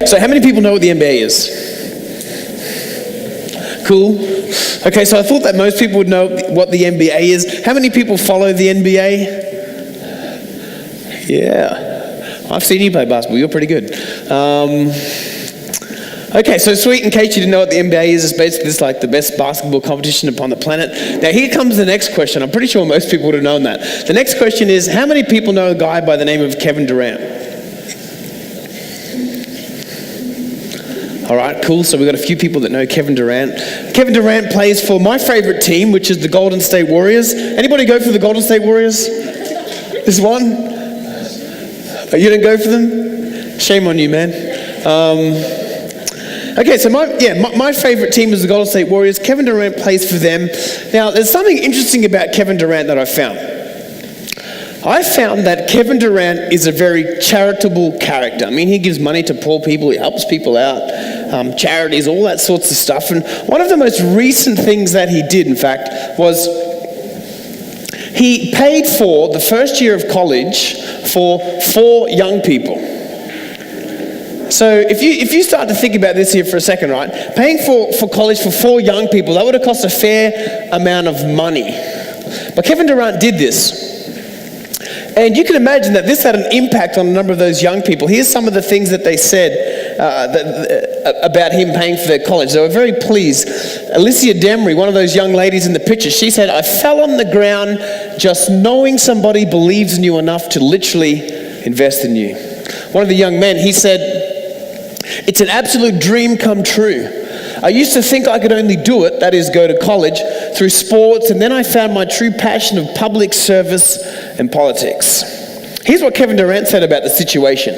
So how many people know what the NBA is? Cool. Okay, so I thought that most people would know what the NBA is. How many people follow the NBA? Yeah. I've seen you play basketball. You're pretty good. Okay, so sweet, in case you didn't know what the NBA is, it's basically just like the best basketball competition upon the planet. Now here comes the next question. I'm pretty sure most people would have known that. The next question is, how many people know a guy by the name of Kevin Durant? All right, cool. So we've got a few people that know Kevin Durant. Kevin Durant plays for my favorite team, which is the Golden State Warriors. Anybody go for the Golden State Warriors? This one? Oh, you didn't go for them? Shame on you, man. Okay, so my favorite team is the Golden State Warriors. Kevin Durant plays for them. Now, there's something interesting about Kevin Durant that I found. I found that Kevin Durant is a very charitable character. I mean, he gives money to poor people, he helps people out, charities, all that sorts of stuff. And one of the most recent things that he did, in fact, was he paid for the first year of college for 4 young people. So if you start to think about this here for a second, right? Paying for college for 4 young people, that would have cost a fair amount of money. But Kevin Durant did this. And you can imagine that this had an impact on a number of those young people. Here's some of the things that they said about him paying for their college. They were very pleased. Alicia Demery, one of those young ladies in the picture, she said, "I fell on the ground just knowing somebody believes in you enough to literally invest in you." One of the young men, he said, "It's an absolute dream come true. I used to think I could only do it, that is go to college, through sports, and then I found my true passion of public service and politics." Here's what Kevin Durant said about the situation.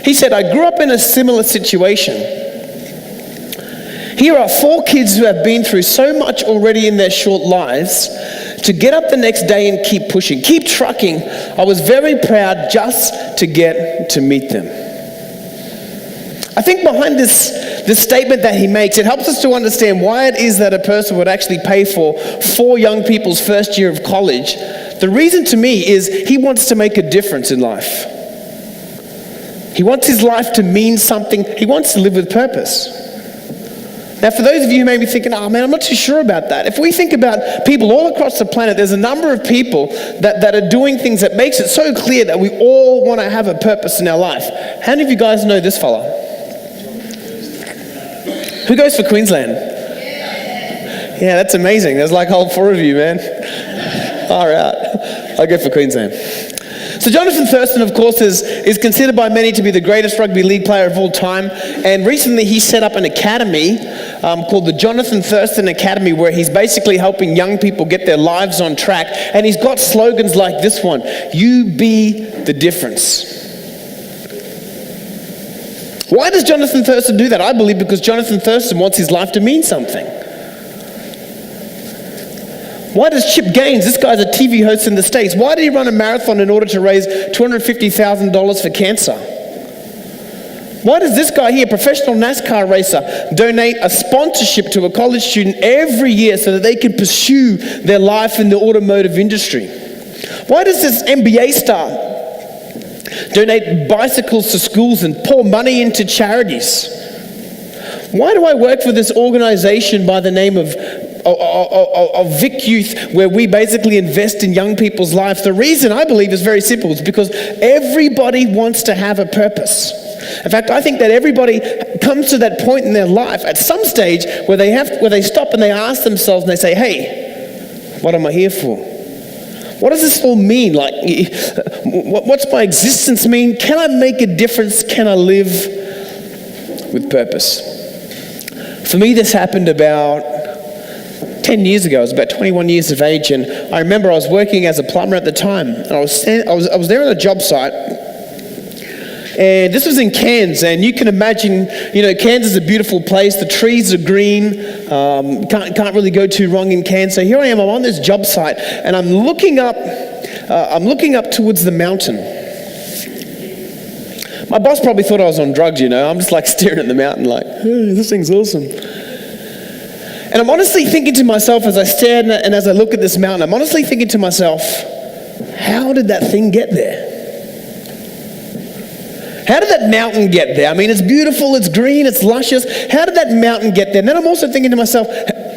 He said, "I grew up in a similar situation. Here are 4 kids who have been through so much already in their short lives. To get up the next day and keep pushing, keep trucking, I was very proud just to get to meet them." I think behind this statement that he makes, it helps us to understand why it is that a person would actually pay for 4 young people's first year of college. The reason to me is he wants to make a difference in life. He wants his life to mean something. He wants to live with purpose. Now, for those of you who may be thinking, "Oh man, I'm not too sure about that." If we think about people all across the planet, there's a number of people that are doing things that makes it so clear that we all want to have a purpose in our life. How many of you guys know this fella? Who goes for Queensland? Yeah, that's amazing. There's like all 4 of you, man. All right, I'll go for Queensland. So Jonathan Thurston, of course, is considered by many to be the greatest rugby league player of all time. And recently he set up an academy called the Jonathan Thurston Academy, where he's basically helping young people get their lives on track. And he's got slogans like this one: "You be the difference." Why does Jonathan Thurston do that? I believe because Jonathan Thurston wants his life to mean something. Why does Chip Gaines, this guy's a TV host in the States, why did he run a marathon in order to raise $250,000 for cancer? Why does this guy here, professional NASCAR racer, donate a sponsorship to a college student every year so that they can pursue their life in the automotive industry? Why does this NBA star donate bicycles to schools and pour money into charities? Why do I work for this organization by the name of Vic Youth, where we basically invest in young people's lives? The reason I believe is very simple. It's because everybody wants to have a purpose. In fact, I think that everybody comes to that point in their life at some stage where they stop and they ask themselves and they say, "Hey, what am I here for? What does this all mean? Like, what's my existence mean? Can I make a difference? Can I live with purpose?" For me, this happened about 10 years ago. I was about 21 years of age, and I remember I was working as a plumber at the time. And I was there on a job site, and this was in Cairns. And you can imagine, Cairns is a beautiful place. The trees are green. Can't really go too wrong in Cairns. So here I am. I'm on this job site, and I'm looking up towards the mountain. My boss probably thought I was on drugs. I'm just like staring at the mountain, like, "Hey, this thing's awesome." And I'm honestly thinking to myself as I stare and as I look at this mountain, I'm honestly thinking to myself, how did that thing get there? How did that mountain get there? I mean, it's beautiful, it's green, it's luscious. How did that mountain get there? And then I'm also thinking to myself,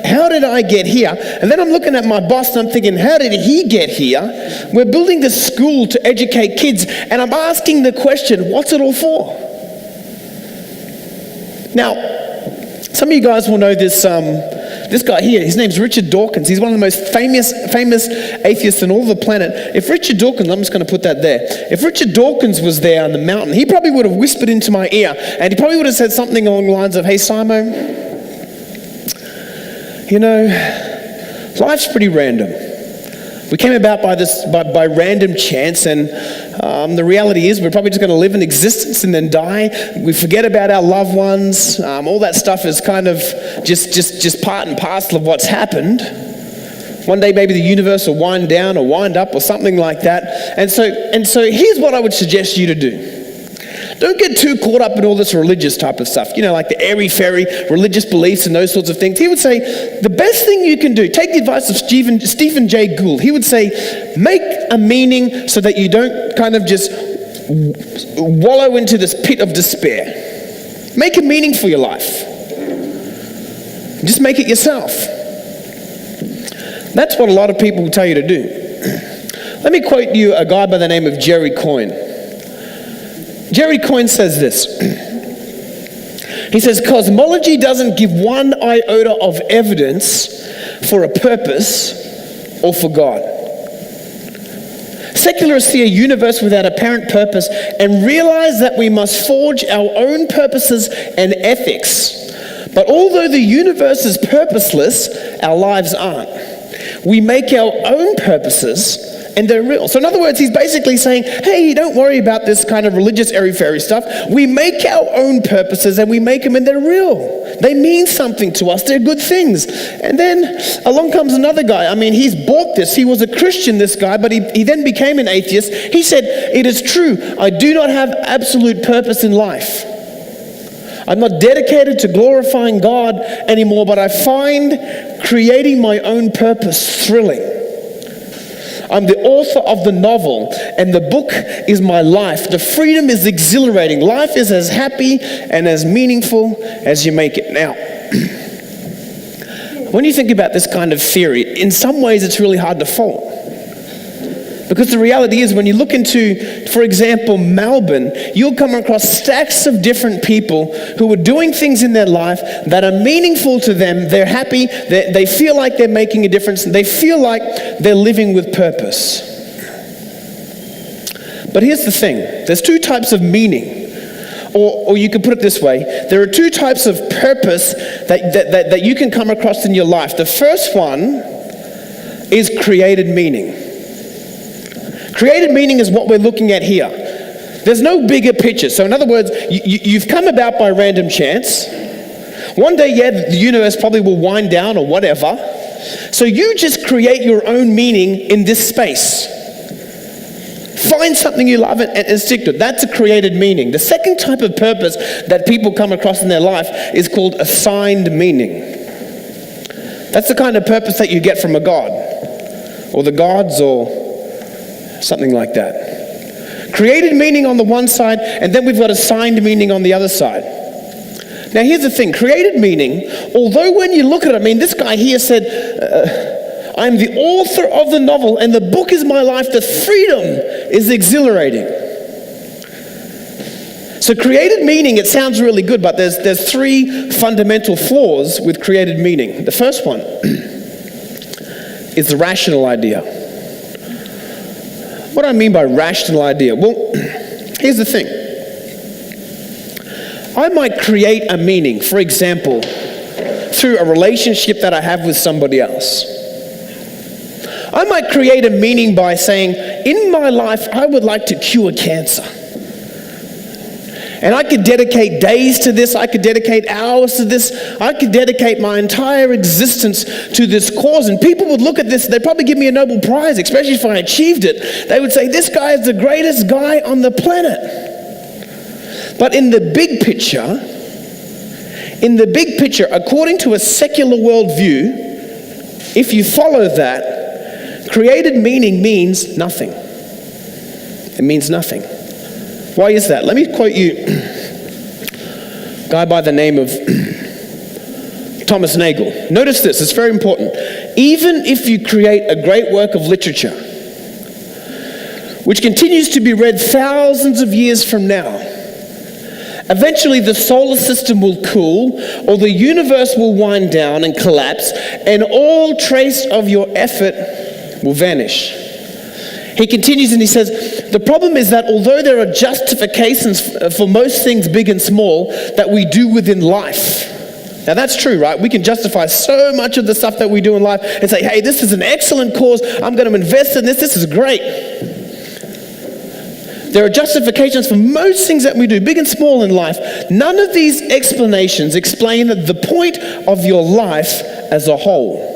how did I get here? And then I'm looking at my boss and I'm thinking, how did he get here? We're building this school to educate kids, and I'm asking the question, what's it all for? Now, some of you guys will know this guy here. His name's Richard Dawkins. He's one of the most famous atheists on all the planet. If Richard Dawkins, I'm just going to put that there. If Richard Dawkins was there on the mountain, he probably would have whispered into my ear, and he probably would have said something along the lines of, hey, Simo, you know, life's pretty random. We came about by random chance, and the reality is we're probably just going to live in existence and then die. We forget about our loved ones. All that stuff is kind of just part and parcel of what's happened. One day maybe the universe will wind down or wind up or something like that. And so here's what I would suggest you to do. Don't get too caught up in all this religious type of stuff, you know, like the airy-fairy religious beliefs and those sorts of things. He would say, the best thing you can do, take the advice of Stephen Jay Gould. He would say, make a meaning so that you don't kind of just wallow into this pit of despair. Make a meaning for your life. Just make it yourself. That's what a lot of people will tell you to do. Let me quote you a guy by the name of Jerry Coyne. Jerry Coyne says this. He says, cosmology doesn't give one iota of evidence for a purpose or for God. Secularists see a universe without apparent purpose and realize that we must forge our own purposes and ethics. But although the universe is purposeless, our lives aren't. We make our own purposes, and they're real. So in other words, he's basically saying, hey, don't worry about this kind of religious airy-fairy stuff. We make our own purposes and we make them and they're real. They mean something to us. They're good things. And then along comes another guy. I mean, he's bought this. He was a Christian, this guy, but he then became an atheist. He said, it is true. I do not have absolute purpose in life. I'm not dedicated to glorifying God anymore, but I find creating my own purpose thrilling. I'm the author of the novel, and the book is my life. The freedom is exhilarating. Life is as happy and as meaningful as you make it. Now, when you think about this kind of theory, in some ways it's really hard to follow. Because the reality is, when you look into, for example, Melbourne, you'll come across stacks of different people who are doing things in their life that are meaningful to them. They're happy. They feel like they're making a difference. They feel like they're living with purpose. But here's the thing. There's two types of meaning. Or you could put it this way. There are two types of purpose that you can come across in your life. The first one is created meaning. Created meaning is what we're looking at here. There's no bigger picture. So in other words, you've come about by random chance. One day, the universe probably will wind down or whatever. So you just create your own meaning in this space. Find something you love and stick to it. That's a created meaning. The second type of purpose that people come across in their life is called assigned meaning. That's the kind of purpose that you get from a god, or the gods, or something like that. Created meaning on the one side, and then we've got assigned meaning on the other side. Now here's the thing, created meaning, although when you look at it, I mean, this guy here said, I'm the author of the novel and the book is my life, the freedom is exhilarating. So created meaning, it sounds really good, but there's three fundamental flaws with created meaning. The first one is the rational idea. What do I mean by rational idea? Well, here's the thing. I might create a meaning, for example, through a relationship that I have with somebody else. I might create a meaning by saying, in my life, I would like to cure cancer. And I could dedicate days to this, I could dedicate hours to this, I could dedicate my entire existence to this cause. And people would look at this, they'd probably give me a Nobel Prize, especially if I achieved it. They would say, this guy is the greatest guy on the planet. But in the big picture, according to a secular worldview, if you follow that, created meaning means nothing. It means nothing. Why is that? Let me quote you a guy by the name of Thomas Nagel. Notice this, it's very important. Even if you create a great work of literature, which continues to be read thousands of years from now, eventually the solar system will cool, or the universe will wind down and collapse, and all trace of your effort will vanish. He continues and he says, the problem is that although there are justifications for most things big and small that we do within life. Now that's true, right? We can justify so much of the stuff that we do in life and say, hey, this is an excellent cause. I'm going to invest in this. This is great. There are justifications for most things that we do, big and small in life. None of these explanations explain the point of your life as a whole.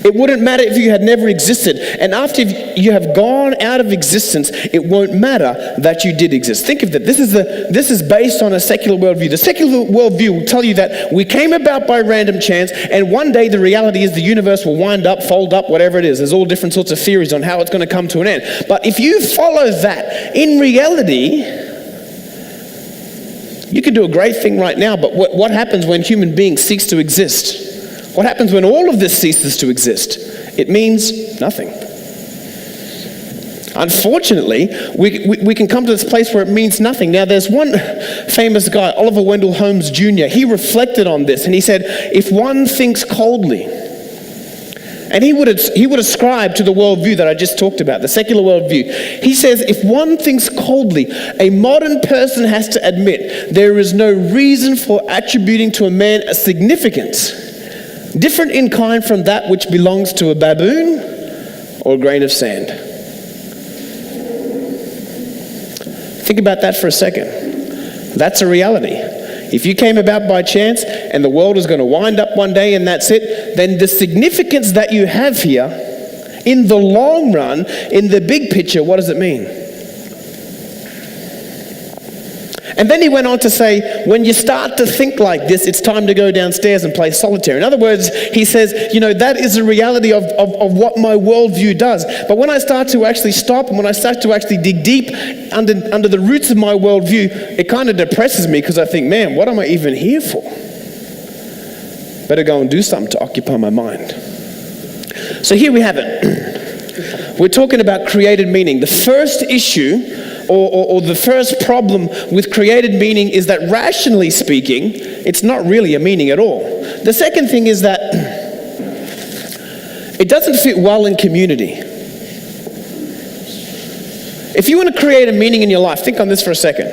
It wouldn't matter if you had never existed. And after you have gone out of existence, it won't matter that you did exist. Think of that. This is based on a secular worldview. The secular worldview will tell you that we came about by random chance, and one day the reality is the universe will wind up, fold up, whatever it is. There's all different sorts of theories on how it's going to come to an end. But if you follow that, in reality, you could do a great thing right now, but what happens when human beings cease to exist? What happens when all of this ceases to exist? It means nothing. Unfortunately, we can come to this place where it means nothing. Now, there's one famous guy, Oliver Wendell Holmes Jr., he reflected on this, and he said, if one thinks coldly, and he would ascribe to the worldview that I just talked about, the secular worldview. He says, if one thinks coldly, a modern person has to admit there is no reason for attributing to a man a significance different in kind from that which belongs to a baboon or a grain of sand. Think about that for a second. That's a reality. If you came about by chance and the world is going to wind up one day and that's it, then the significance that you have here, in the long run, in the big picture, what does it mean? And then he went on to say, when you start to think like this, it's time to go downstairs and play solitaire. In other words, he says, that is a reality of what my worldview does. But when I start to actually stop, and when I start to actually dig deep under the roots of my worldview, it kind of depresses me because I think, man, what am I even here for? Better go and do something to occupy my mind. So here we have it. We're talking about created meaning. The first issue or the first problem with created meaning is that, rationally speaking, it's not really a meaning at all. The second thing is that it doesn't fit well in community. If you want to create a meaning in your life, think on this for a second.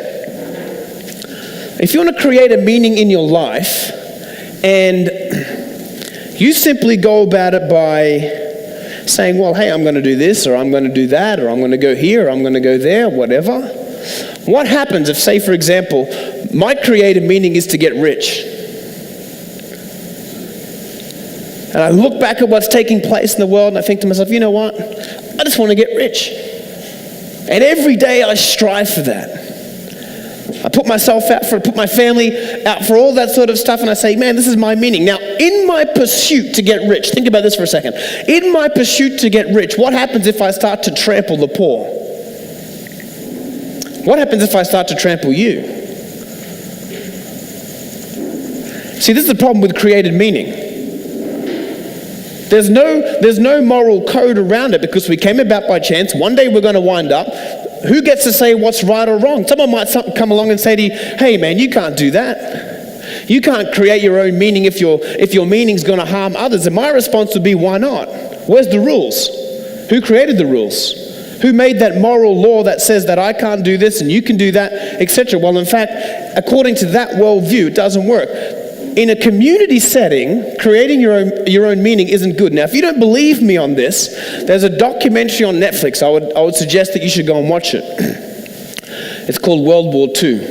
If you want to create a meaning in your life and you simply go about it by saying, well, hey, I'm going to do this, or I'm going to do that, or I'm going to go here, or I'm going to go there, whatever. What happens if, say, for example, my creative meaning is to get rich? And I look back at what's taking place in the world and I think to myself, you know what? I just want to get rich. And every day I strive for that. I put myself out for it, put my family out for all that sort of stuff, and I say, man, this is my meaning. Now, in my pursuit to get rich, think about this for a second. In my pursuit to get rich, what happens if I start to trample the poor? What happens if I start to trample you? See, this is the problem with created meaning. There's no moral code around it because we came about by chance. One day we're going to wind up. Who gets to say what's right or wrong? Someone might come along and say to you, hey man, you can't do that. You can't create your own meaning if your meaning's going to harm others. And my response would be, why not? Where's the rules? Who created the rules? Who made that moral law that says that I can't do this and you can do that, etc.? Well, in fact, according to that worldview, it doesn't work. In a community setting, creating your own meaning isn't good. Now, if you don't believe me on this, there's a documentary on Netflix. I would suggest that you should go and watch it. It's called World War II.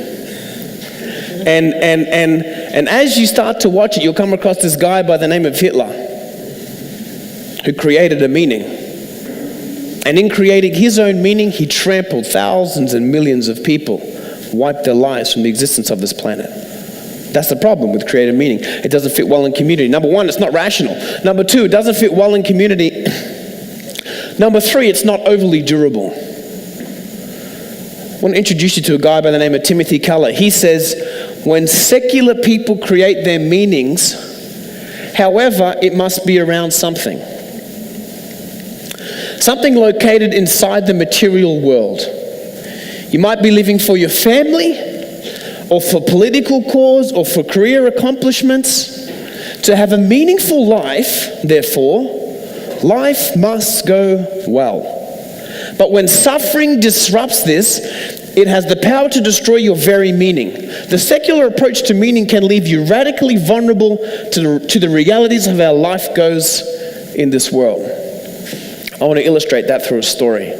And as you start to watch it, you'll come across this guy by the name of Hitler, who created a meaning. And in creating his own meaning, he trampled thousands and millions of people, wiped their lives from the existence of this planet. That's the problem with creative meaning. It doesn't fit well in community. Number one, it's not rational. Number two, it doesn't fit well in community. Number three, it's not overly durable. I want to introduce you to a guy by the name of Timothy Keller. He says, when secular people create their meanings, however, it must be around something. Something located inside the material world. You might be living for your family, or for political cause, or for career accomplishments. To have a meaningful life, therefore, life must go well. But when suffering disrupts this, it has the power to destroy your very meaning. The secular approach to meaning can leave you radically vulnerable to the realities of how life goes in this world. I want to illustrate that through a story.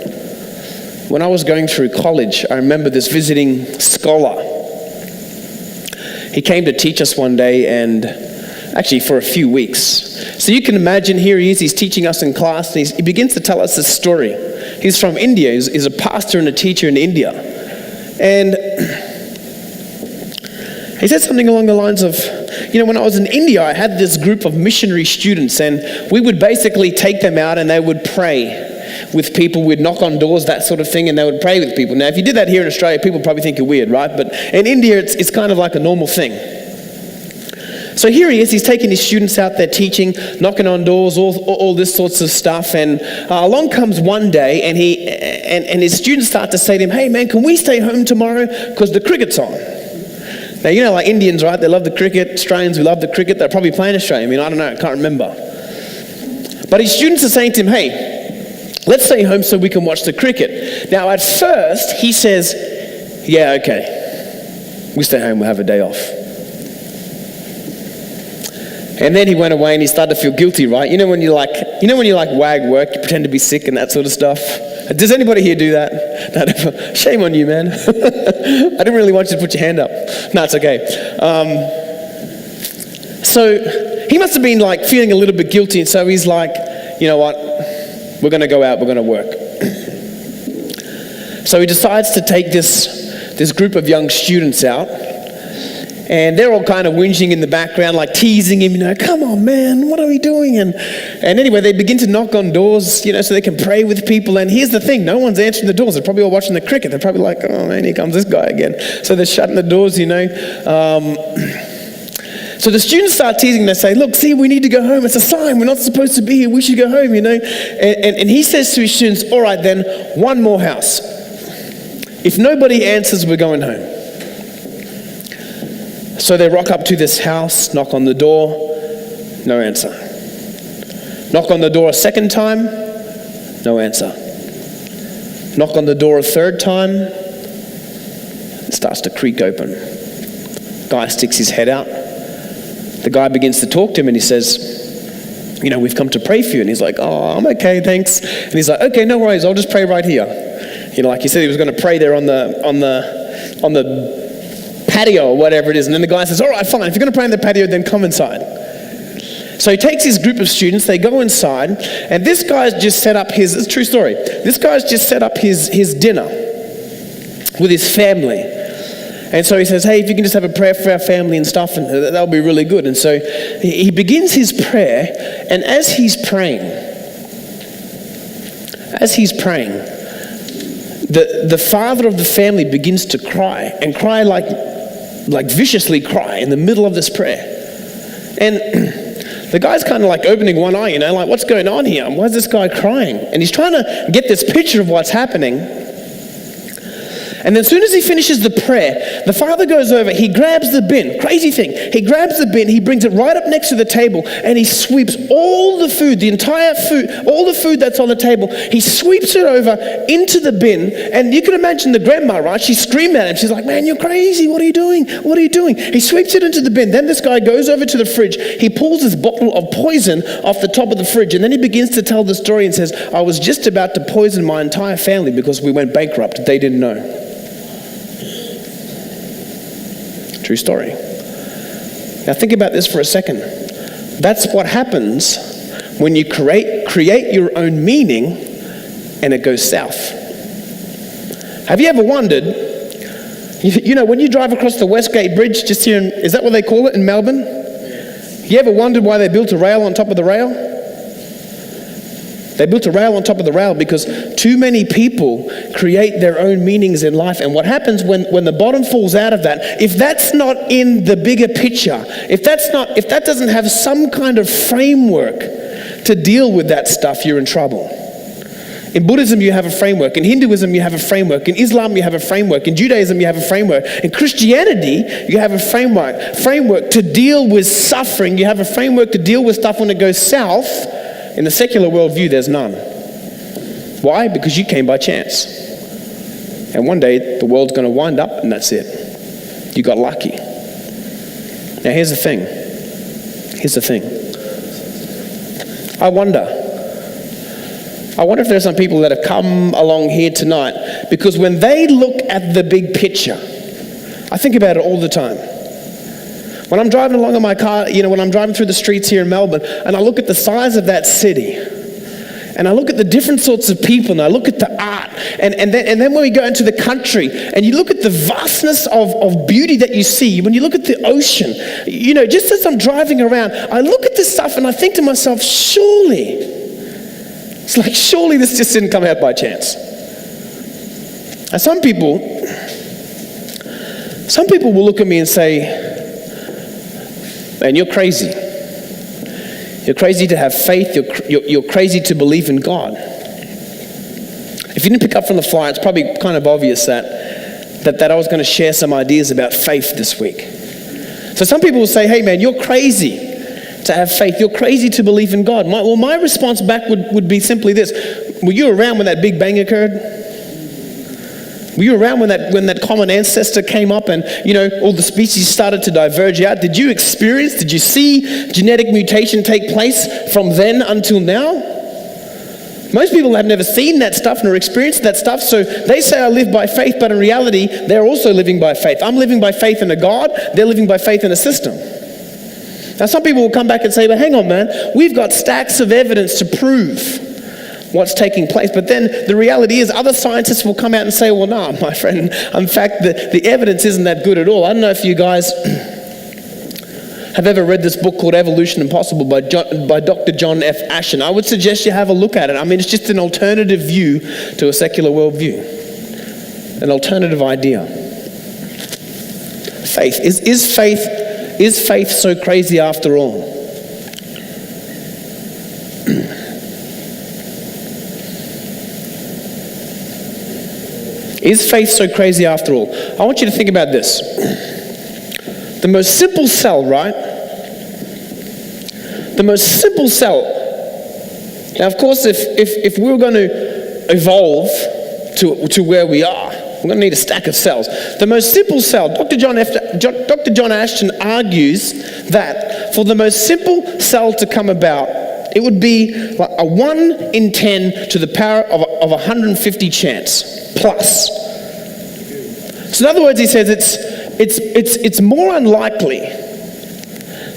When I was going through college, I remember this visiting scholar. He came to teach us one day, and actually for a few weeks. So you can imagine, here he is, he's teaching us in class, and he begins to tell us this story. He's from India. He's a pastor and a teacher in India. And he said something along the lines of, when I was in India, I had this group of missionary students, and we would basically take them out and they would pray with people. We'd knock on doors, that sort of thing, and they would pray with people. Now, if you did that here in Australia, people probably think you're weird, right? But in India, it's kind of like a normal thing. So here he is, he's taking his students out there teaching, knocking on doors, all this sorts of stuff, and along comes one day, and his students start to say to him, hey man, can we stay home tomorrow, because the cricket's on. Now, like Indians, right, they love the cricket. Australians, we love the cricket. They're probably playing Australia. I don't know, I can't remember. But his students are saying to him, hey, let's stay home so we can watch the cricket. Now, at first, he says, yeah, okay, we stay home, we'll have a day off. And then he went away and he started to feel guilty, right? When you wag work, you pretend to be sick and that sort of stuff. Does anybody here do that? No, shame on you, man. I didn't really want you to put your hand up. No, it's okay. So he must have been feeling a little bit guilty, and so he's like, you know what? We're going to go out, we're going to work. So he decides to take this group of young students out. And they're all kind of whinging in the background, teasing him, come on, man, what are we doing? And anyway, they begin to knock on doors, so they can pray with people. And here's the thing, no one's answering the doors. They're probably all watching the cricket. They're probably like, oh man, here comes this guy again. So they're shutting the doors, So the students start teasing. They say, look, see, we need to go home. It's a sign. We're not supposed to be here. We should go home, And he says to his students, all right then, one more house. If nobody answers, we're going home. So they rock up to this house, knock on the door, no answer. Knock on the door a second time, no answer. Knock on the door a third time, it starts to creak open. Guy sticks his head out. The guy begins to talk to him and he says, we've come to pray for you. And he's like, oh, I'm okay, thanks. And he's like, okay, no worries, I'll just pray right here. Like he said he was going to pray there on the patio or whatever it is. And then the guy says, all right, fine, if you're going to pray on the patio, then come inside. So he takes his group of students, they go inside, and this guy's just set up it's a true story, this guy's just set up his dinner with his family. And so he says, hey, if you can just have a prayer for our family and stuff, and that'll be really good. And so he begins his prayer, and as he's praying, the father of the family begins to cry, and cry like viciously cry in the middle of this prayer. And the guy's kind of opening one eye, what's going on here? Why is this guy crying? And he's trying to get this picture of what's happening. And then as soon as he finishes the prayer, the father goes over, he grabs the bin, crazy thing, he grabs the bin, he brings it right up next to the table, and he sweeps all the food, the entire food, all the food that's on the table, he sweeps it over into the bin. And you can imagine the grandma, right? She's screaming at him, she's like, man, you're crazy, what are you doing? What are you doing? He sweeps it into the bin. Then this guy goes over to the fridge, he pulls this bottle of poison off the top of the fridge, and then he begins to tell the story and says, I was just about to poison my entire family because we went bankrupt. They didn't know. True story. Now think about this for a second. That's what happens when you create your own meaning and it goes south. Have you ever wondered, when you drive across the Westgate Bridge, just here, is that what they call it in Melbourne? You ever wondered why they built a rail on top of the rail? They built a rail on top of the rail because too many people create their own meanings in life. And what happens when the bottom falls out of that, if that's not in the bigger picture, if that doesn't have some kind of framework to deal with that stuff, you're in trouble. In Buddhism, you have a framework. In Hinduism, you have a framework. In Islam, you have a framework. In Judaism, you have a framework. In Christianity, you have a framework to deal with suffering. You have a framework to deal with stuff when it goes south. In the secular worldview, there's none. Why? Because you came by chance. And one day, the world's going to wind up, and that's it. You got lucky. Now, here's the thing. I wonder if there's some people that have come along here tonight because when they look at the big picture, I think about it all the time. When I'm driving along in my car, when I'm driving through the streets here in Melbourne, and I look at the size of that city, and I look at the different sorts of people, and I look at the art, and then when we go into the country, and you look at the vastness of beauty that you see, when you look at the ocean, just as I'm driving around, I look at this stuff and I think to myself, surely this just didn't come out by chance. And some people will look at me and say, man, you're crazy. You're crazy to have faith. You're crazy to believe in God. If you didn't pick up from the flyer, it's probably kind of obvious that I was going to share some ideas about faith this week. So some people will say, hey man, you're crazy to have faith. You're crazy to believe in God. My response back would be simply this. Were you around when that Big Bang occurred? Were you around when that common ancestor came up and, all the species started to diverge out? Did you see genetic mutation take place from then until now? Most people have never seen that stuff nor experienced that stuff, so they say I live by faith, but in reality, they're also living by faith. I'm living by faith in a God, they're living by faith in a system. Now, some people will come back and say, but hang on, man, we've got stacks of evidence to prove what's taking place. But then the reality is other scientists will come out and say, well, no, my friend, in fact, the evidence isn't that good at all. I don't know if you guys have ever read this book called Evolution Impossible by Dr. John F. Ashen. I would suggest you have a look at it. I mean, it's just an alternative view to a secular worldview, an alternative idea. Faith. Is faith so crazy after all? Is faith so crazy after all? I want you to think about this. The most simple cell, right? The most simple cell. Now, of course, if we were going to evolve to where we are, we're going to need a stack of cells. The most simple cell, Dr. John Ashton argues that for the most simple cell to come about, it would be like a 1 in 10 to the power of 150 chance plus. So in other words, he says it's more unlikely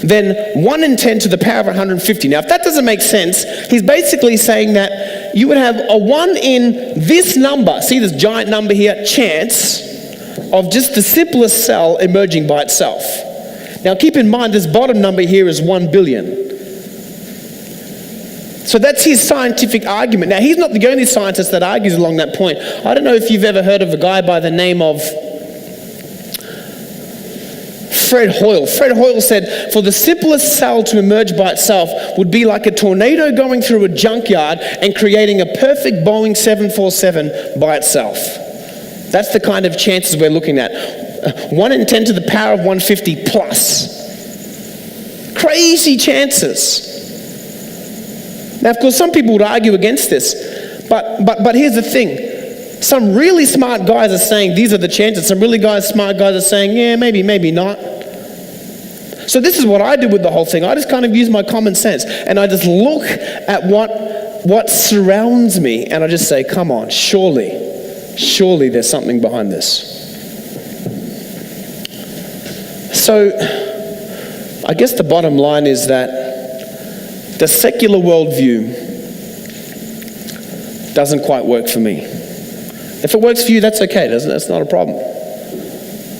than 1 in 10 to the power of 150. Now, if that doesn't make sense, he's basically saying that you would have a 1 in this number, see this giant number here, chance of just the simplest cell emerging by itself. Now, keep in mind this bottom number here is 1 billion. So that's his scientific argument. Now, he's not the only scientist that argues along that point. I don't know if you've ever heard of a guy by the name of Fred Hoyle. Fred Hoyle said, for the simplest cell to emerge by itself would be like a tornado going through a junkyard and creating a perfect Boeing 747 by itself. That's the kind of chances we're looking at. 1 in 10 to the power of 150 plus. Crazy chances. Now, of course, some people would argue against this, but here's the thing. Some really smart guys are saying these are the chances. Some really smart guys are saying, yeah, maybe not. So this is what I do with the whole thing. I just kind of use my common sense, and I just look at what surrounds me, and I just say, come on, surely there's something behind this. So I guess the bottom line is that the secular worldview doesn't quite work for me. If it works for you, that's okay. That's not a problem.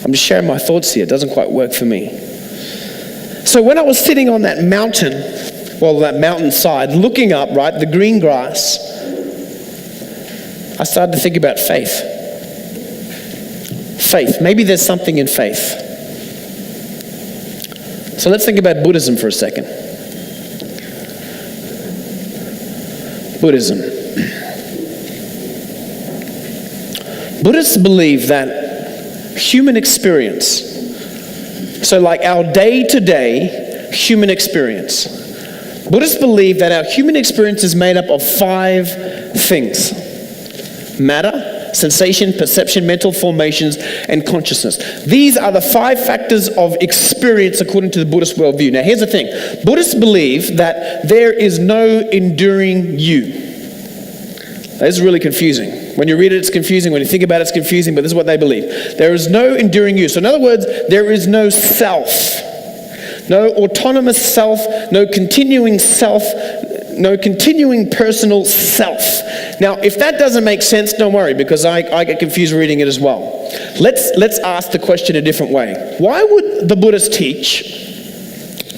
I'm just sharing my thoughts here. It doesn't quite work for me. So when I was sitting on that mountain that mountainside, looking up, right, the green grass, I started to think about faith. Faith. Maybe there's something in faith. So let's think about Buddhism for a second. Buddhism. Buddhists believe that human experience, so like our day-to-day human experience, Buddhists believe that our human experience is made up of 5 things: matter, sensation, perception, mental formations, and consciousness. These are the 5 factors of experience according to the Buddhist worldview. Now here's the thing. Buddhists believe that there is no enduring you. This is really confusing. When you read it, it's confusing. When you think about it, it's confusing, but this is what they believe. There is no enduring you. So in other words, there is no self. No autonomous self, no continuing personal self. Now, if that doesn't make sense, don't worry, because I get confused reading it as well. Let's ask the question a different way. Why would the Buddhists teach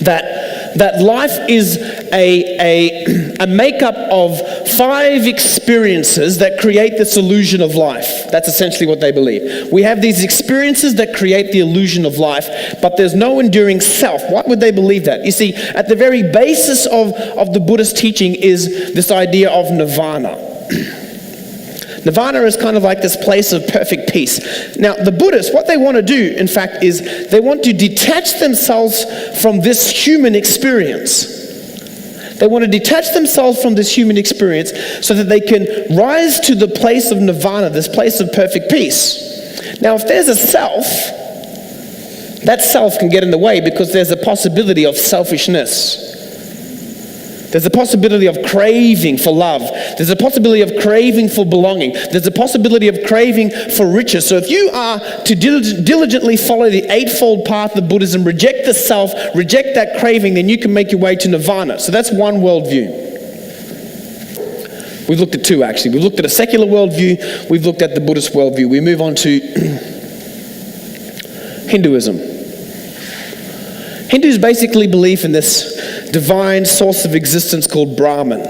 that life is a makeup of 5 experiences that create this illusion of life? That's essentially what they believe. We have these experiences that create the illusion of life, but there's no enduring self. Why would they believe that? You see, at the very basis of the Buddhist teaching is this idea of nirvana. Nirvana is kind of like this place of perfect peace. Now, the Buddhists, what they want to do, in fact, is they want to detach themselves from this human experience. They want to detach themselves from this human experience so that they can rise to the place of nirvana, this place of perfect peace. Now, if there's a self, that self can get in the way because there's a possibility of selfishness. There's a possibility of craving for love. There's a possibility of craving for belonging. There's a possibility of craving for riches. So if you are to diligently follow the 8-fold path of Buddhism, reject the self, reject that craving, then you can make your way to nirvana. So that's one worldview. We've looked at 2 actually. We've looked at a secular worldview. We've looked at the Buddhist worldview. We move on to Hinduism. Hindus basically believe in this divine source of existence called Brahman.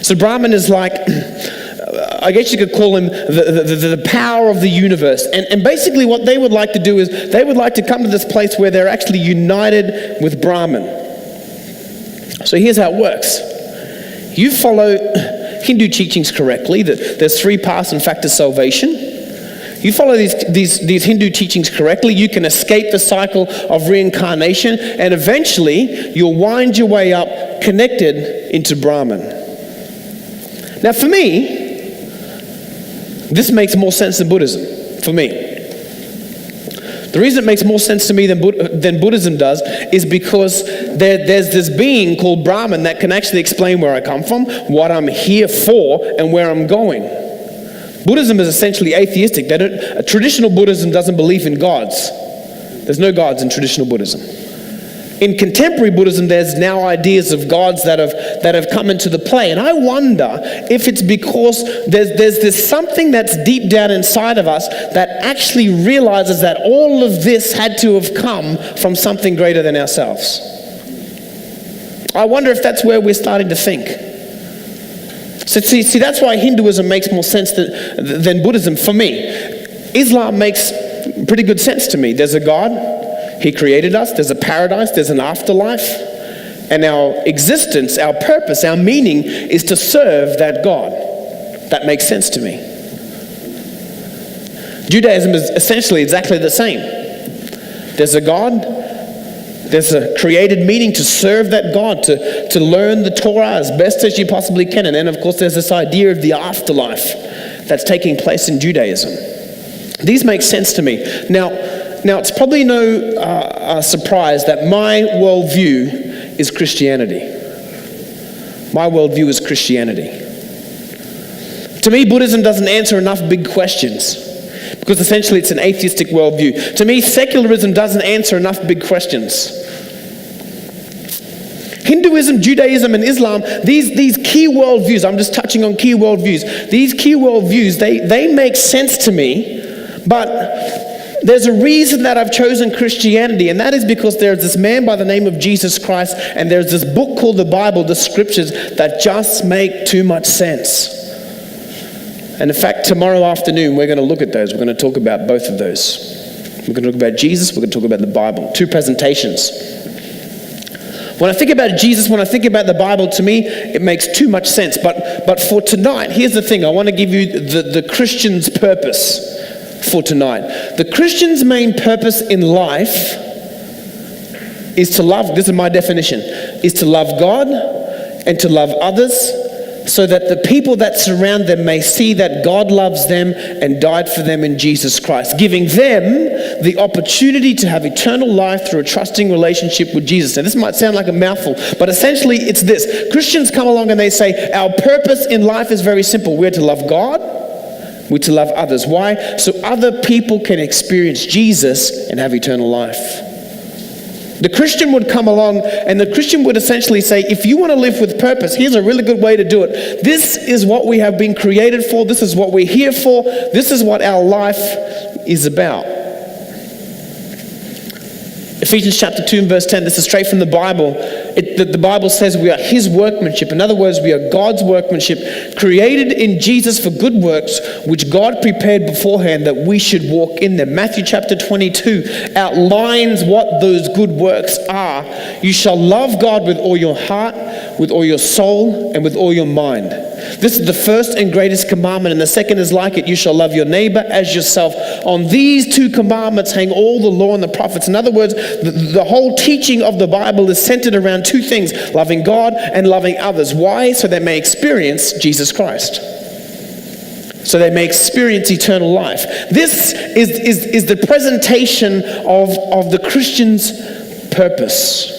So Brahman is like, I guess you could call him the power of the universe. And basically what they would like to do is they would like to come to this place where they're actually united with Brahman. So here's how it works. You follow Hindu teachings correctly, that there's 3 paths in fact to salvation. You follow these Hindu teachings correctly, you can escape the cycle of reincarnation, and eventually you'll wind your way up connected into Brahman. Now for me, this makes more sense than Buddhism, for me. The reason it makes more sense to me than Buddhism does is because there's this being called Brahman that can actually explain where I come from, what I'm here for, and where I'm going. Buddhism is essentially atheistic. Traditional Buddhism doesn't believe in gods. There's no gods in traditional Buddhism. In contemporary Buddhism, there's now ideas of gods that have come into the play. And I wonder if it's because there's this something that's deep down inside of us that actually realizes that all of this had to have come from something greater than ourselves. I wonder if that's where we're starting to think. So see, that's why Hinduism makes more sense than Buddhism for me. Islam makes pretty good sense to me. There's a God. He created us. There's a paradise. There's an afterlife. And our existence, our purpose, our meaning is to serve that God. That makes sense to me. Judaism is essentially exactly the same. There's a God. There's a created meaning to serve that God, to learn the Torah as best as you possibly can. And then, of course, there's this idea of the afterlife that's taking place in Judaism. These make sense to me. Now it's probably no surprise that my worldview is Christianity. My worldview is Christianity. To me, Buddhism doesn't answer enough big questions, because essentially it's an atheistic worldview. To me, secularism doesn't answer enough big questions. Hinduism, Judaism, and Islam, these key worldviews, I'm just touching on key worldviews. These key worldviews, they make sense to me, but There's a reason that I've chosen Christianity, and that is because there's this man by the name of Jesus Christ, and there's this book called the Bible, the scriptures, that just make too much sense. And in fact, tomorrow afternoon, we're going to look at those. We're going to talk about both of those. We're going to talk about Jesus, we're going to talk about the Bible. Two presentations. When I think about Jesus, when I think about the Bible, to me, it makes too much sense. But for tonight, here's the thing. I want to give you the Christian's purpose for tonight. The Christian's main purpose in life is to love, this is my definition, is to love God and to love others, so that the people that surround them may see that God loves them and died for them in Jesus Christ, giving them the opportunity to have eternal life through a trusting relationship with Jesus. Now, this might sound like a mouthful, but essentially it's this. Christians come along and they say, our purpose in life is very simple. We're to love God, we're to love others. Why? So other people can experience Jesus and have eternal life. The Christian would come along and the Christian would essentially say, if you want to live with purpose, here's a really good way to do it. This is what we have been created for. This is what we're here for. This is what our life is about. Ephesians chapter 2 and verse 10, this is straight from the Bible. The Bible says we are His workmanship. In other words, we are God's workmanship, created in Jesus for good works, which God prepared beforehand that we should walk in them. Matthew chapter 22 outlines what those good works are. You shall love God with all your heart, with all your soul, and with all your mind. This is the first and greatest commandment, and the second is like it. You shall love your neighbor as yourself. On these two commandments hang all the law and the prophets. In other words, the whole teaching of the Bible is centered around two things: loving God and loving others. Why? So they may experience Jesus Christ. So they may experience eternal life. This is the presentation of the Christian's purpose.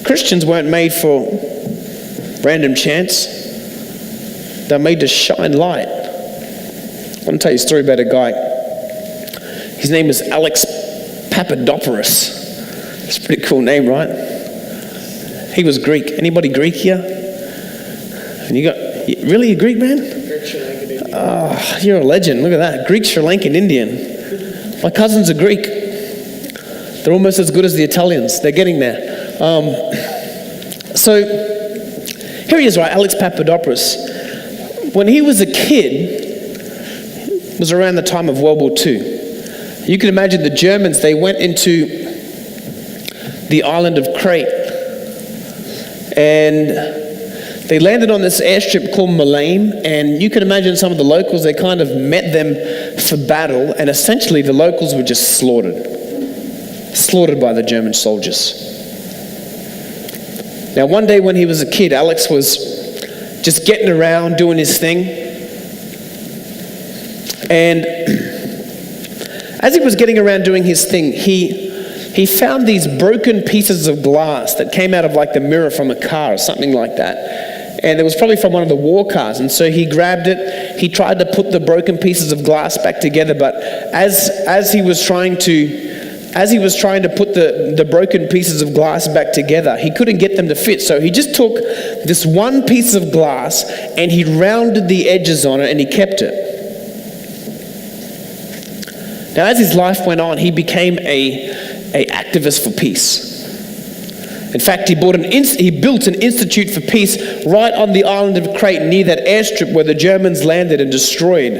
Christians weren't made for random chance. They're made to shine light. I want to tell you a story about a guy. His name is Alex Papadopoulos. It's a pretty cool name, right? He was Greek. Anybody Greek here? And you got, really, a Greek man? Oh, you're a legend. Look at that. Greek, Sri Lankan, Indian. My cousins are Greek. They're almost as good as the Italians. They're getting there. So here he is, right? Alex Papadopoulos. When he was a kid, it was around the time of World War II. You can imagine the Germans, they went into the island of Crete. And they landed on this airstrip called Malame. And you can imagine some of the locals, they kind of met them for battle. And essentially the locals were just slaughtered by the German soldiers. Now, one day when he was a kid, Alex was just getting around doing his thing. And as he was getting around doing his thing, he found these broken pieces of glass that came out of like the mirror from a car or something like that. And it was probably from one of the war cars. And so he grabbed it. He tried to put the broken pieces of glass back together. But as he was trying to put the broken pieces of glass back together, he couldn't get them to fit. So he just took this one piece of glass and he rounded the edges on it and he kept it. Now, as his life went on, he became a activist for peace. In fact, he built an institute for peace right on the island of Crete, near that airstrip where the Germans landed and destroyed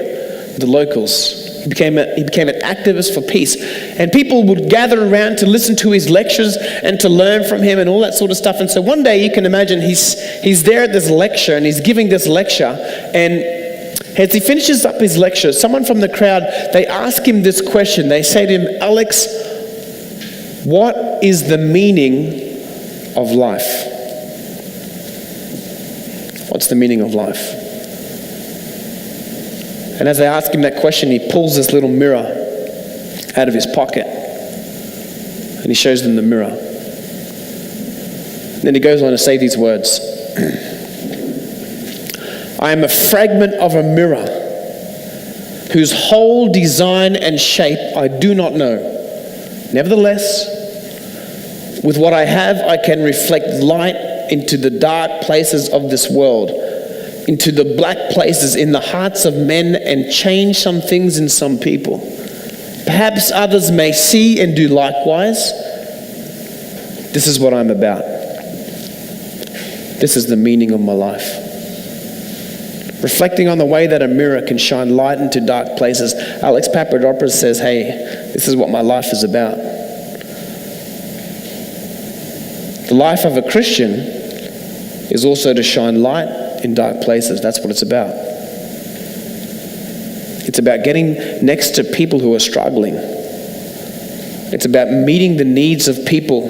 the locals. He became an activist for peace. And people would gather around to listen to his lectures and to learn from him and all that sort of stuff. And so one day, you can imagine, he's there at this lecture and he's giving this lecture. And as he finishes up his lecture, someone from the crowd, they ask him this question. They say to him, "Alex, what is the meaning of life?" What's the meaning of life? And as they ask him that question, he pulls this little mirror out of his pocket and he shows them the mirror. And then he goes on to say these words: "I am a fragment of a mirror whose whole design and shape I do not know. Nevertheless, with what I have, I can reflect light into the dark places of this world, into the black places in the hearts of men, and change some things in some people. perhaps others may see and do likewise. This is what I'm about. This is the meaning of my life. Reflecting on the way that a mirror can shine light into dark places, Alex Papadopoulos says, hey, this is what my life is about. The life of a Christian is also to shine light in dark places. That's what it's about. It's about getting next to people who are struggling. It's about meeting the needs of people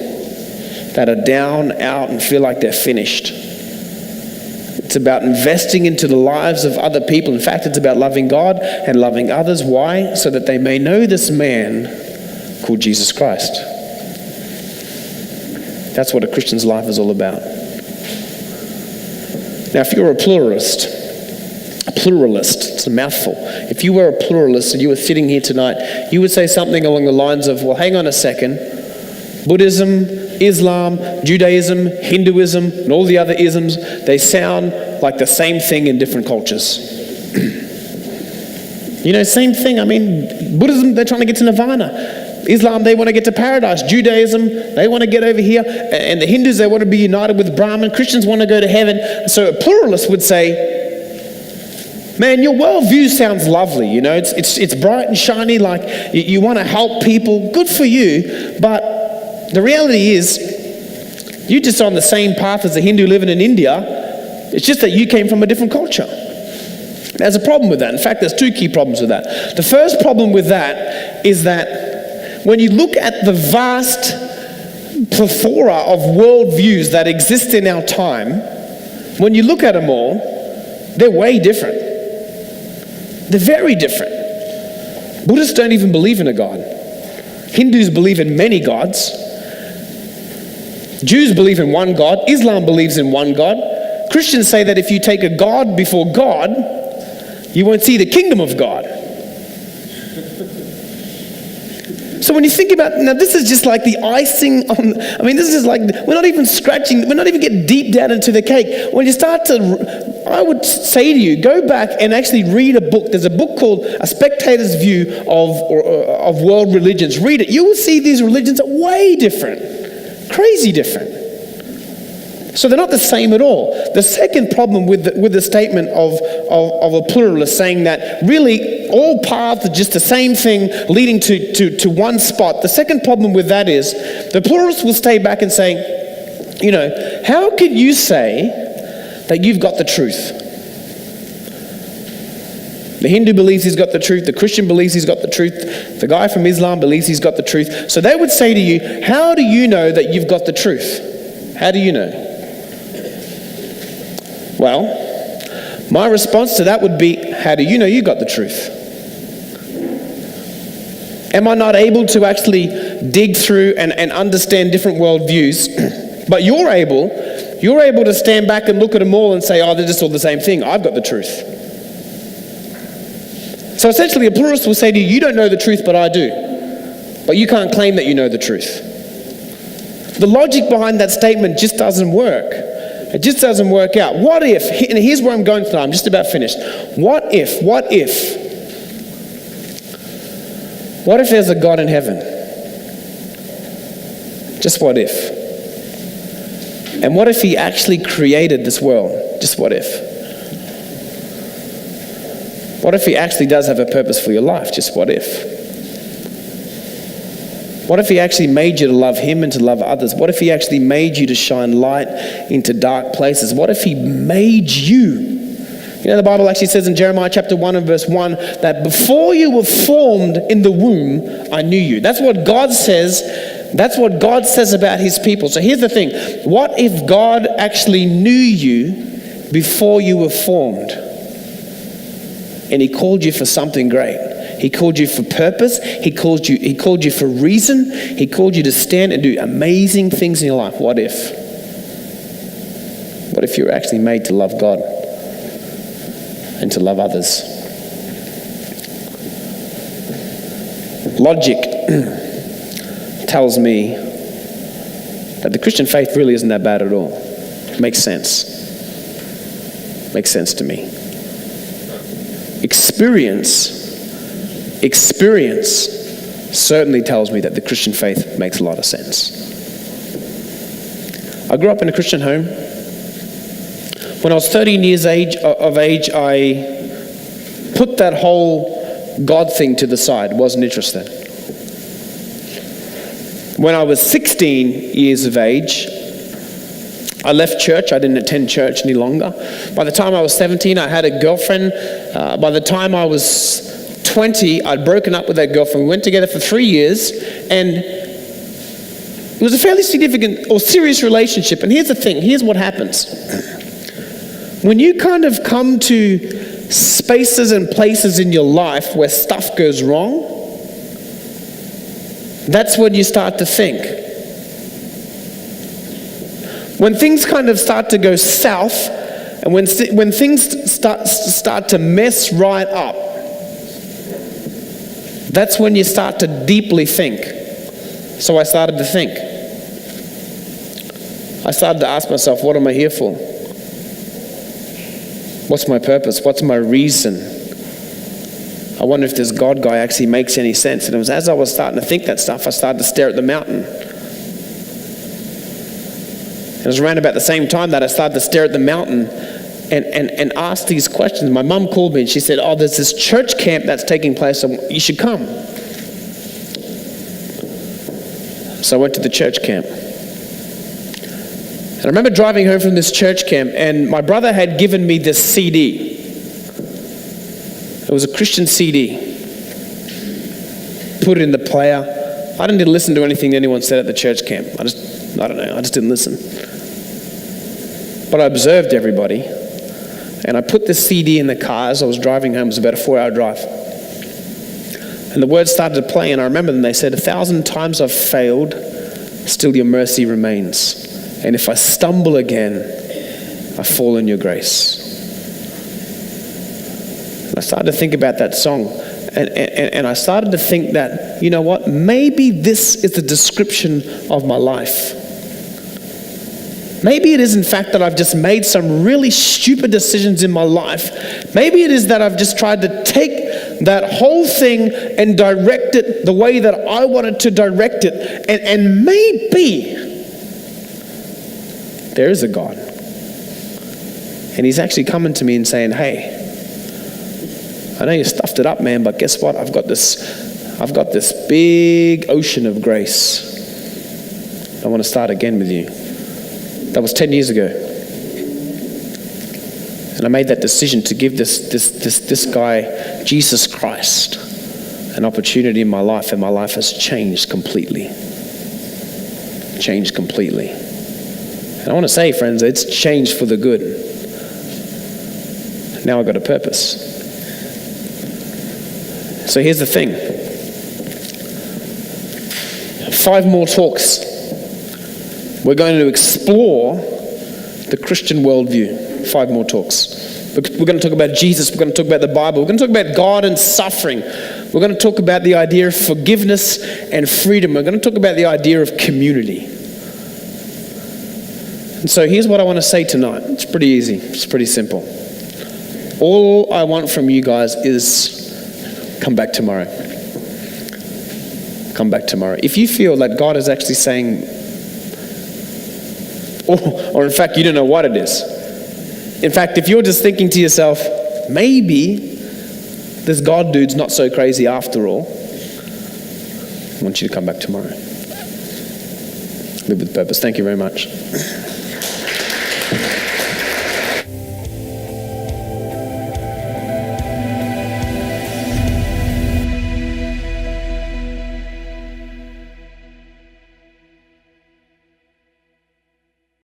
that are down, out, and feel like they're finished. It's about investing into the lives of other people. In fact, it's about loving God and loving others. Why? So that they may know this man called Jesus Christ. That's what a Christian's life is all about. Now, if you're a pluralist, it's a mouthful. If you were a pluralist and you were sitting here tonight, you would say something along the lines of, well, hang on a second. Buddhism, Islam, Judaism, Hinduism, and all the other isms, they sound like the same thing in different cultures. Same thing. I mean, Buddhism, they're trying to get to nirvana. Islam, they want to get to paradise. Judaism, they want to get over here. And the Hindus, they want to be united with Brahman. Christians want to go to heaven. So a pluralist would say, man, your worldview sounds lovely. It's bright and shiny, like you want to help people. Good for you. But the reality is, you're just on the same path as a Hindu living in India. It's just that you came from a different culture. There's a problem with that. In fact, there's two key problems with that. The first problem with that is that when you look at the vast plethora of worldviews that exist in our time, when you look at them all, they're way different. They're very different. Buddhists don't even believe in a God. Hindus believe in many gods. Jews believe in one God. Islam believes in one God. Christians say that if you take a God before God, you won't see the kingdom of God. So when you think about, now this is just like the icing on, this is like, we're not even getting deep down into the cake. When you start to, I would say to you, go back and actually read a book. There's a book called A Spectator's View of World Religions. Read it. You will see these religions are way different. Crazy different. So they're not the same at all. The second problem with the statement of a pluralist saying that really all paths are just the same thing leading to one spot. The second problem with that is the pluralist will stay back and say, how can you say that you've got the truth? The Hindu believes he's got the truth. The Christian believes he's got the truth. The guy from Islam believes he's got the truth. So they would say to you, how do you know that you've got the truth? How do you know? Well, my response to that would be, how do you know you got the truth? Am I not able to actually dig through and understand different worldviews? But you're able to stand back and look at them all and say, oh, they're just all the same thing. I've got the truth. So essentially, a pluralist will say to you, you don't know the truth, but I do. But you can't claim that you know the truth. The logic behind that statement just doesn't work. It just doesn't work out. What if, and here's where I'm going tonight, I'm just about finished. What if there's a God in heaven? Just what if? And what if he actually created this world? Just what if? What if he actually does have a purpose for your life? Just what if? What if he actually made you to love him and to love others? What if he actually made you to shine light into dark places? What if he made you? The Bible actually says in Jeremiah chapter 1 and verse 1 that before you were formed in the womb, I knew you. That's what God says. That's what God says about his people. So here's the thing. What if God actually knew you before you were formed? And he called you for something great. He called you for purpose. He called you for reason. He called you to stand and do amazing things in your life. What if? What if you're actually made to love God and to love others? Logic tells me that the Christian faith really isn't that bad at all. It makes sense. Makes sense to me. Experience certainly tells me that the Christian faith makes a lot of sense. I grew up in a Christian home. When I was 13 years of age, I put that whole God thing to the side, wasn't interested. When I was 16 years of age, I left church. I didn't attend church any longer. By the time I was 17, I had a girlfriend. By the time I was 20, I'd broken up with that girlfriend. We went together for 3 years, and it was a fairly significant or serious relationship. And here's the thing. Here's what happens. When you kind of come to spaces and places in your life where stuff goes wrong, that's when you start to think. When things kind of start to go south, and when things start to mess right up, that's when you start to deeply think. So I started to think. I started to ask myself, what am I here for? What's my purpose? What's my reason? I wonder if this God guy actually makes any sense. And it was as I was starting to think that stuff, I started to stare at the mountain. It was around about the same time that I started to stare at the mountain and ask these questions. My mum called me and she said, oh, there's this church camp that's taking place, so you should come. So I went to the church camp. And I remember driving home from this church camp, and my brother had given me this CD. It was a Christian CD. Put it in the player. I didn't listen to anything anyone said at the church camp. I just didn't listen. But I observed everybody, and I put this CD in the car as I was driving home. It was about a 4-hour drive. And the words started to play, and I remember them. They said, 1,000 times I've failed, still your mercy remains. And if I stumble again, I fall in your grace. And I started to think about that song. And I started to think that, you know what? Maybe this is the description of my life. Maybe it is, in fact, that I've just made some really stupid decisions in my life. Maybe it is that I've just tried to take that whole thing and direct it the way that I wanted to direct it. And maybe there is a God. And he's actually coming to me and saying, hey, I know you stuffed it up, man, but guess what? I've got this big ocean of grace. I want to start again with you. That was 10 years ago. And I made that decision to give this guy, Jesus Christ, an opportunity in my life, and my life has changed completely. Changed completely. And I want to say, friends, it's changed for the good. Now I've got a purpose. So here's the thing. 5 more talks. We're going to explore the Christian worldview. 5 more talks. We're going to talk about Jesus. We're going to talk about the Bible. We're going to talk about God and suffering. We're going to talk about the idea of forgiveness and freedom. We're going to talk about the idea of community. And so here's what I want to say tonight. It's pretty easy. It's pretty simple. All I want from you guys is come back tomorrow. Come back tomorrow. If you feel that God is actually saying, or in fact, you don't know what it is. In fact, if you're just thinking to yourself, maybe this God dude's not so crazy after all, I want you to come back tomorrow. Live with purpose. Thank you very much.